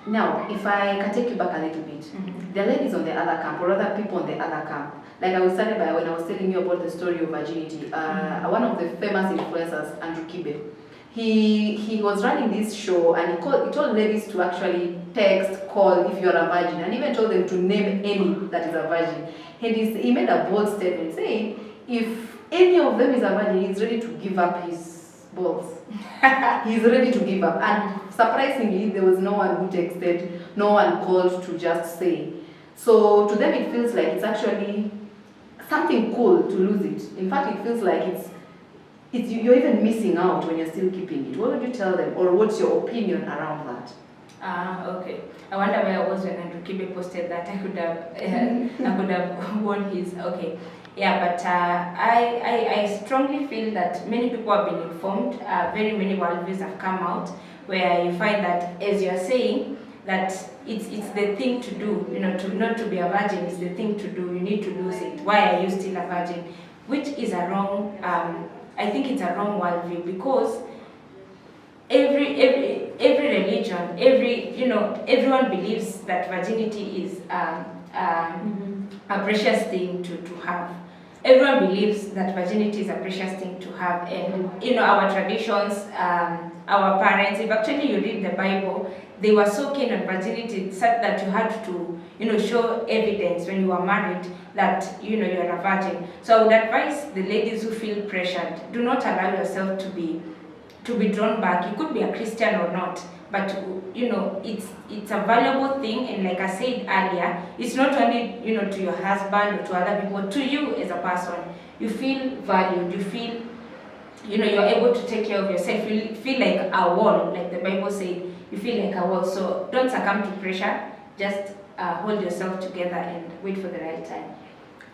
Now, if I can take you back a little bit, there are ladies on the other camp, or other people on the other camp. Like I was started by when I was telling you about the story of virginity. One of the famous influencers, Andrew Kibe, he was running this show, and he told ladies to actually text, call if you're a virgin, and even told them to name any that is a virgin. And he made a bold statement saying, if any of them is a virgin, he's ready to give up his balls. He's ready to give up. And surprisingly, there was no one who texted, no one called to just say. So to them, it feels like it's actually something cool to lose it. In fact, it feels like you're even missing out when you're still keeping it. What would you tell them, or what's your opinion around that? Okay. I wonder where I was when Andrew Kibe posted that. I could have won his. Okay. Yeah, but I strongly feel that many people have been informed. Very many worldviews have come out where you find that, as you're saying, that it's the thing to do. You know, not to be a virgin is the thing to do. You need to lose it. Why are you still a virgin? Which is a wrong. I think it's a wrong worldview, because every religion, everyone believes that virginity is a precious thing to have. Everyone believes that virginity is a precious thing to have, and our traditions, our parents. If actually you read the Bible, they were so keen on virginity such that you had to show evidence when you were married that you're a virgin. So I would advise the ladies who feel pressured, do not allow yourself to be drawn back. You could be a Christian or not, but it's a valuable thing. And like I said earlier, it's not only to your husband or to other people, to you as a person. You feel valued, you feel you're able to take care of yourself. You feel like a wall, like the Bible said, you feel like a wall. So don't succumb to pressure, just hold yourself together and wait for the right time.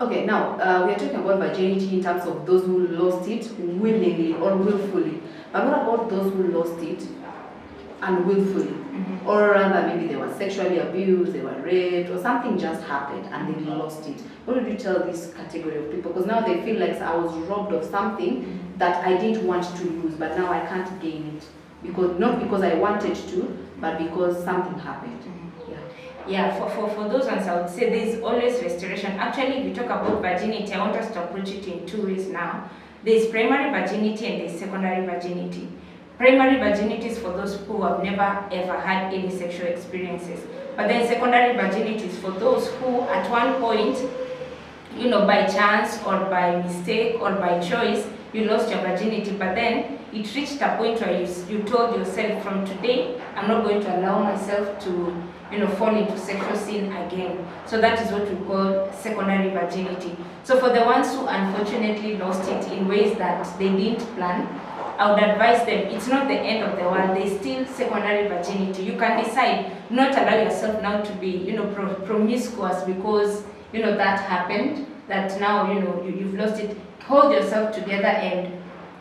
Okay, now we are talking about virginity in terms of those who lost it willingly or willfully. But what about those who lost it unwillfully? Or rather, maybe they were sexually abused, they were raped, or something just happened and they lost it. What would you tell this category of people? Because now they feel like I was robbed of something that I didn't want to lose, but now I can't gain it. Not because I wanted to, but because something happened. Yeah, for those ones, I would say there's always restoration. Actually, if we talk about virginity, I want us to approach it in two ways now. There's primary virginity and there's secondary virginity. Primary virginity is for those who have never ever had any sexual experiences. But then secondary virginity is for those who at one point, by chance or by mistake or by choice, you lost your virginity, but then it reached a point where you told yourself, from today, I'm not going to allow myself to fall into sexual sin again. So that is what we call secondary virginity. So for the ones who unfortunately lost it in ways that they didn't plan, I would advise them, it's not the end of the world. There's still secondary virginity. You can decide not allow yourself now to be promiscuous because that happened, that now you've lost it. Hold yourself together and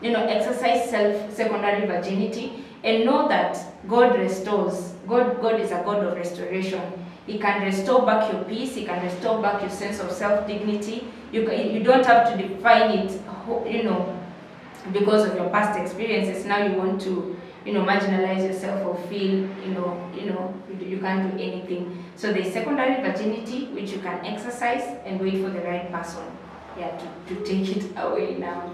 exercise secondary virginity, and know that God restores. God is a God of restoration. He can restore back your peace. He can restore back your sense of self-dignity. You don't have to define it, because of your past experiences. Now you want to, marginalize yourself or feel, you can't do anything. So there's secondary virginity, which you can exercise and wait for the right person, to take it away now.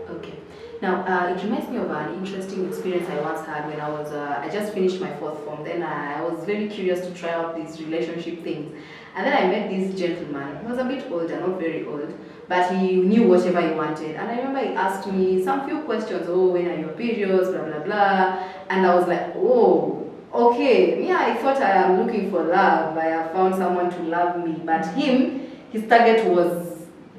Okay. Now, it reminds me of an interesting experience I once had when I just finished my 4th form. Then I was very curious to try out these relationship things. And then I met this gentleman. He was a bit older, not very old, but he knew whatever he wanted. And I remember he asked me some few questions. Oh, when are your periods, blah, blah, blah. And I was like, oh, okay. Yeah, I thought I am looking for love. I have found someone to love me. But his target was,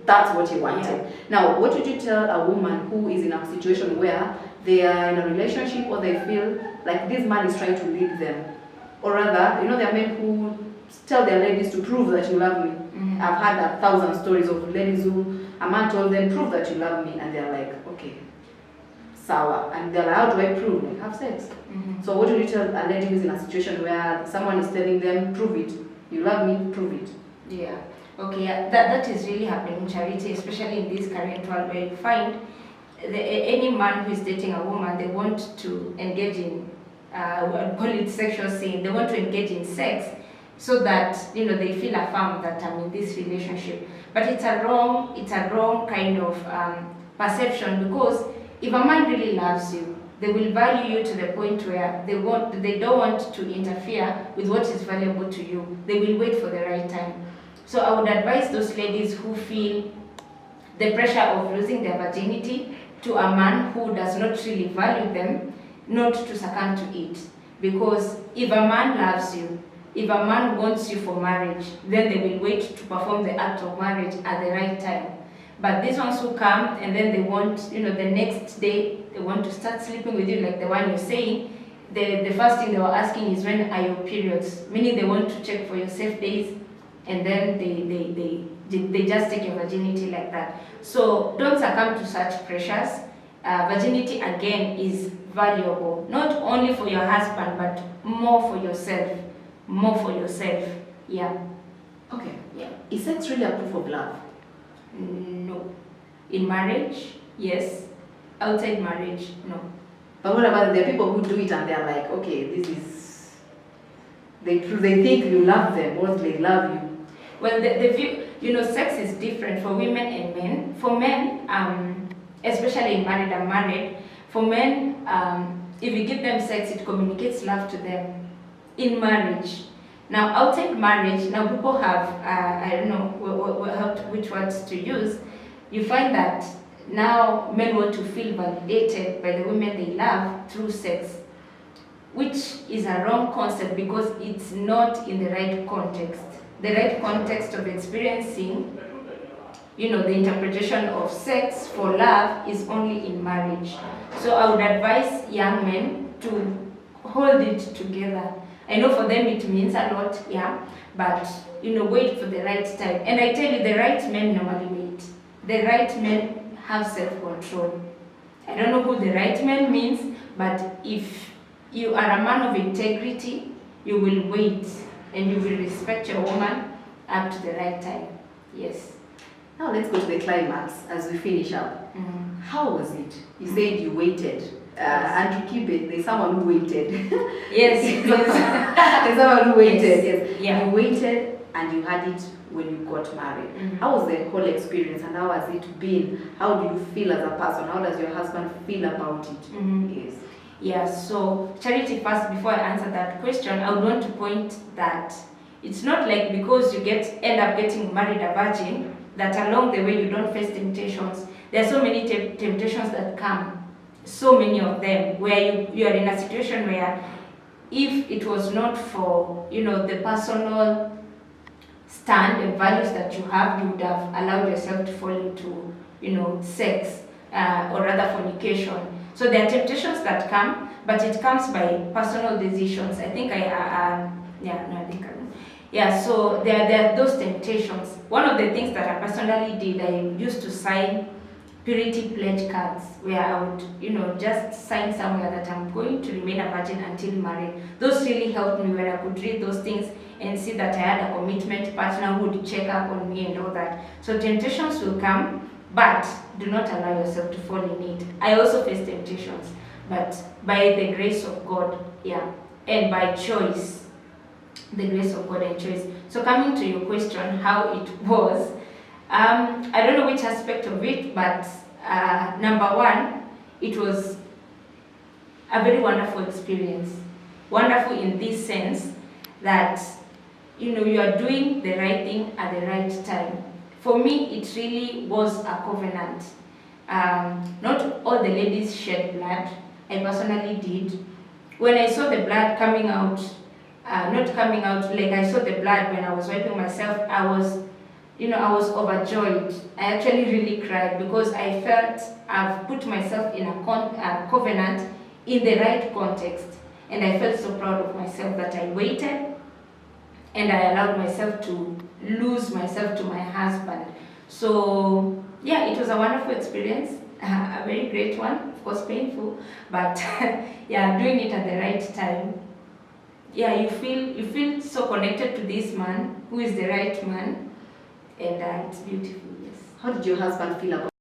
that's what he wanted. Now, what would you tell a woman who is in a situation where they are in a relationship or they feel like this man is trying to lead them? Or rather, there are men who tell their ladies to prove that you love me. I've had 1,000 stories of ladies who a man told them, prove that you love me, and they're like, okay, sour. And they're like, how do I prove? Like, have sex. So what would you tell a lady who's in a situation where someone is telling them, prove it, you love me, prove it? Yeah. Okay, that is really happening in charity, especially in this current world where you find any man who is dating a woman, they want to engage in we'll call it sexual sin. They want to engage in sex so that they feel affirmed that I'm in this relationship. But it's a wrong kind of perception, because if a man really loves you, they will value you to the point where they don't want to interfere with what is valuable to you. They will wait for the right time. So I would advise those ladies who feel the pressure of losing their virginity to a man who does not really value them, not to succumb to it. Because if a man loves you, if a man wants you for marriage, then they will wait to perform the act of marriage at the right time. But these ones who come and then they want, the next day, they want to start sleeping with you, like the one you're saying, the first thing they were asking is, when are your periods? Meaning they want to check for your safe days, and then they just take your virginity like that. So don't succumb to such pressures. Virginity, again, is valuable, not only for your husband, but more for yourself. More for yourself. Yeah. Okay. Yeah. Is sex really a proof of love? No. In marriage, yes. Outside marriage, no. But what about the people who do it and they're like, okay, this is, they think you love them, or they love you? Well, the view, sex is different for women and men. For men, especially in married and married, for men, if you give them sex, it communicates love to them. In marriage, now outside marriage, now people have, I don't know which words to use. You find that now men want to feel validated by the women they love through sex, which is a wrong concept, because it's not in the right context. The right context of experiencing, the interpretation of sex for love is only in marriage. So I would advise young men to hold it together. I know for them it means a lot, yeah, but wait for the right time. And I tell you, the right men normally wait. The right men have self-control. I don't know who the right man means, but if you are a man of integrity, you will wait and you will respect your woman up to the right time. Yes. Now let's go to the climax as we finish up. Mm-hmm. How was it? You said you waited. And to keep it, there's someone who waited. Yes. There's someone who waited. Yes. Yeah. You waited and you had it when you got married. Mm-hmm. How was the whole experience and how has it been? How do you feel as a person? How does your husband feel about it? Mm-hmm. Yes. Yeah, so Charity, first, before I answer that question, I would want to point that it's not like because you end up getting married a virgin, that along the way you don't face temptations. There are so many temptations that come. So many of them, where you are in a situation where if it was not for the personal stand and values that you have, you would have allowed yourself to fall into sex or rather fornication. So there are temptations that come, but it comes by personal decisions. I think so there are those temptations. One of the things that I personally did, I used to sign purity pledge cards, where I would, just sign somewhere that I'm going to remain a virgin until married. Those really helped me when I could read those things and see that I had a commitment partner who would check up on me and all that. So temptations will come, but do not allow yourself to fall in it. I also face temptations, but by the grace of God, yeah, and by choice, the grace of God and choice. So coming to your question, how it was, I don't know which aspect of it, but number one, it was a very wonderful experience. Wonderful in this sense that you are doing the right thing at the right time. For me, it really was a covenant. Not all the ladies shed blood. I personally did. When I saw the blood coming out, not coming out, like I saw the blood when I was wiping myself, I was overjoyed. I actually really cried because I felt I've put myself in a covenant in the right context. And I felt so proud of myself that I waited and I allowed myself to lose myself to my husband. So yeah, it was a wonderful experience, a very great one, of course painful, but yeah, doing it at the right time. Yeah, you feel so connected to this man who is the right man, and it's beautiful. Yes. How did your husband feel about